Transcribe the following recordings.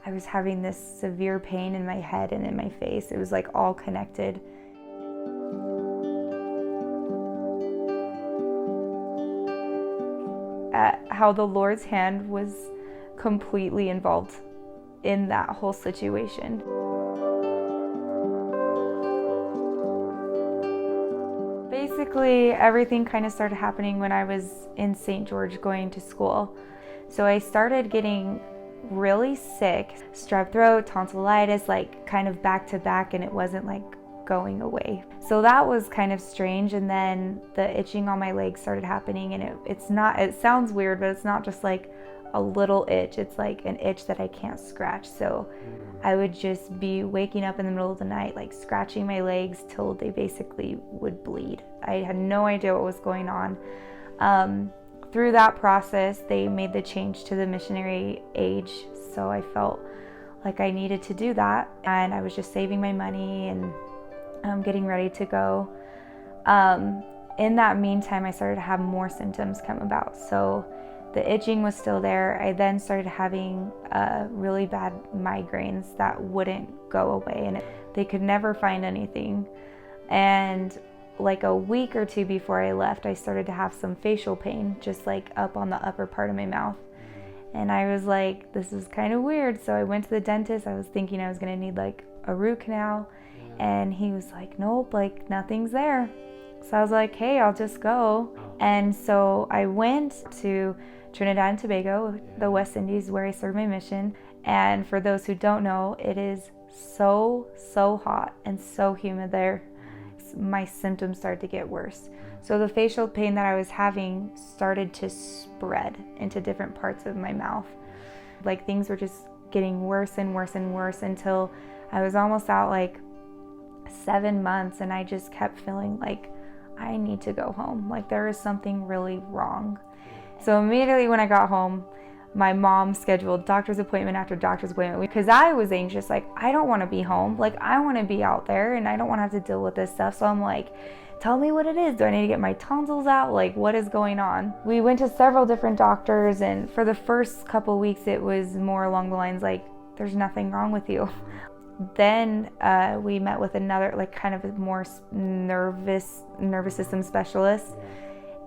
I was having this severe pain in my head and in my face. It was like all connected. How the Lord's hand was completely involved in that whole situation. Basically, everything kind of started happening when I was in St. George going to school. So I started getting really sick, strep throat, tonsillitis, like kind of back to back, and it wasn't like going away. So that was kind of strange. And then the itching on my legs started happening, and it sounds weird, but it's not just like a little itch. It's like an itch that I can't scratch. So I would just be waking up in the middle of the night, like scratching my legs till they basically would bleed. I had no idea what was going on. Through that process, they made the change to the missionary age. So I felt like I needed to do that. And I was just saving my money and getting ready to go. In that meantime, I started to have more symptoms come about. So the itching was still there. I then started having really bad migraines that wouldn't go away, and they could never find anything. And like a week or two before I left, I started to have some facial pain, just like up on the upper part of my mouth. And I was like, this is kind of weird. So I went to the dentist. I was thinking I was gonna need like a root canal. And he was like, nope, like nothing's there. So I was like, hey, I'll just go. And so I went to Trinidad and Tobago, the West Indies, where I served my mission. And for those who don't know, it is so hot and so humid there. My symptoms started to get worse. So the facial pain that I was having started to spread into different parts of my mouth. Like things were just getting worse and worse and worse until I was almost out like 7 months, and I just kept feeling like I need to go home. Like there is something really wrong. So immediately when I got home, my mom scheduled doctor's appointment after doctor's appointment because I was anxious. Like, I don't want to be home. Like, I want to be out there and I don't want to have to deal with this stuff. So I'm like, tell me what it is. Do I need to get my tonsils out? Like, what is going on? We went to several different doctors, and for the first couple weeks, it was more along the lines like, there's nothing wrong with you. Then we met with another, like, kind of a more nervous system specialist.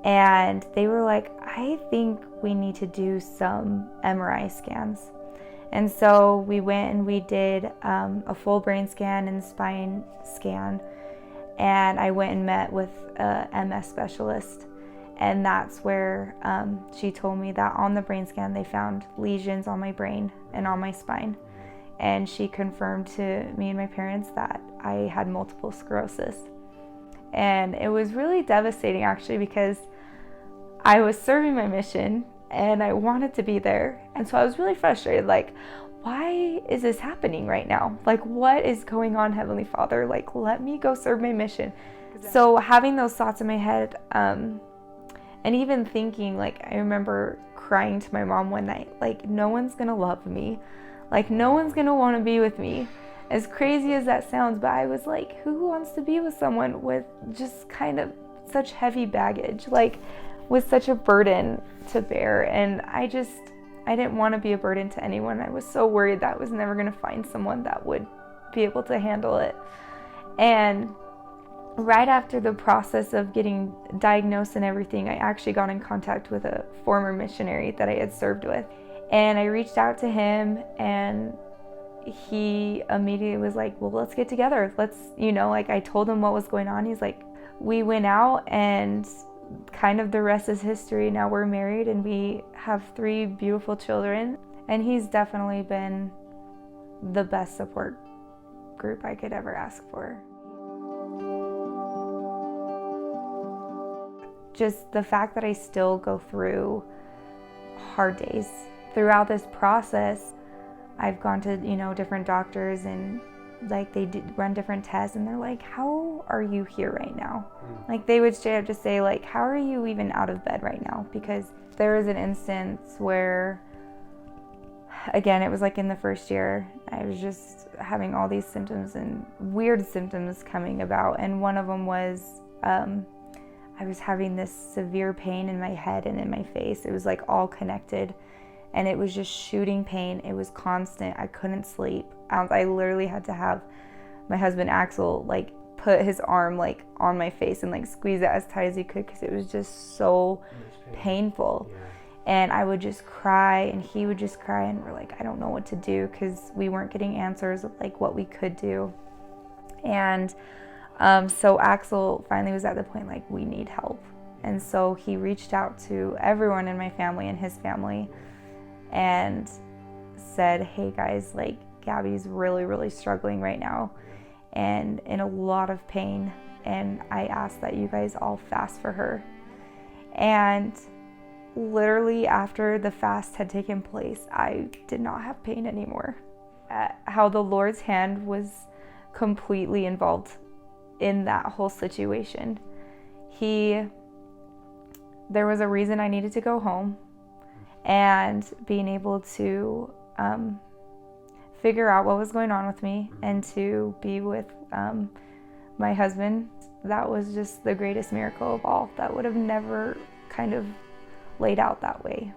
And they were like, I think we need to do some MRI scans. And so we went and we did a full brain scan and spine scan. And I went and met with a MS specialist. And that's where she told me that on the brain scan, they found lesions on my brain and on my spine. And she confirmed to me and my parents that I had multiple sclerosis. And it was really devastating, actually, because I was serving my mission and I wanted to be there. And so I was really frustrated, like, why is this happening right now? Like, what is going on, Heavenly Father? Like, let me go serve my mission. So having those thoughts in my head, and even thinking, like, I remember crying to my mom one night, like, no one's gonna love me. Like, no one's gonna wanna be with me. As crazy as that sounds, but I was like, who wants to be with someone with just kind of such heavy baggage, like with such a burden to bear? And I didn't want to be a burden to anyone. I was so worried that I was never going to find someone that would be able to handle it. And right after the process of getting diagnosed and everything, I actually got in contact with a former missionary that I had served with. And I reached out to him, and he immediately was like, well, let's get together. Let's, like, I told him what was going on. He's like, we went out, and kind of the rest is history. Now we're married and we have 3 beautiful children. And he's definitely been the best support group I could ever ask for. Just the fact that I still go through hard days. Throughout this process, I've gone to, different doctors, and like they run different tests, and they're like, how are you here right now? Like they would straight up just say, like, how are you even out of bed right now? Because there was an instance where, again, it was like in the first year, I was just having all these symptoms and weird symptoms coming about. And one of them was I was having this severe pain in my head and in my face. It was like all connected. and it was just shooting pain. It was constant. I couldn't sleep. I literally had to have my husband Axel like put his arm like on my face and like squeeze it as tight as he could, because it was just so painful. Yeah. And I would just cry and he would just cry, and we're like, I don't know what to do, because we weren't getting answers of like what we could do. And so Axel finally was at the point like, we need help. And so he reached out to everyone in my family and his family and said, hey guys, like Gabby's really, really struggling right now and in a lot of pain. And I ask that you guys all fast for her. And literally after the fast had taken place, I did not have pain anymore. How the Lord's hand was completely involved in that whole situation. There was a reason I needed to go home, and being able to figure out what was going on with me and to be with my husband, that was just the greatest miracle of all. That would have never kind of laid out that way.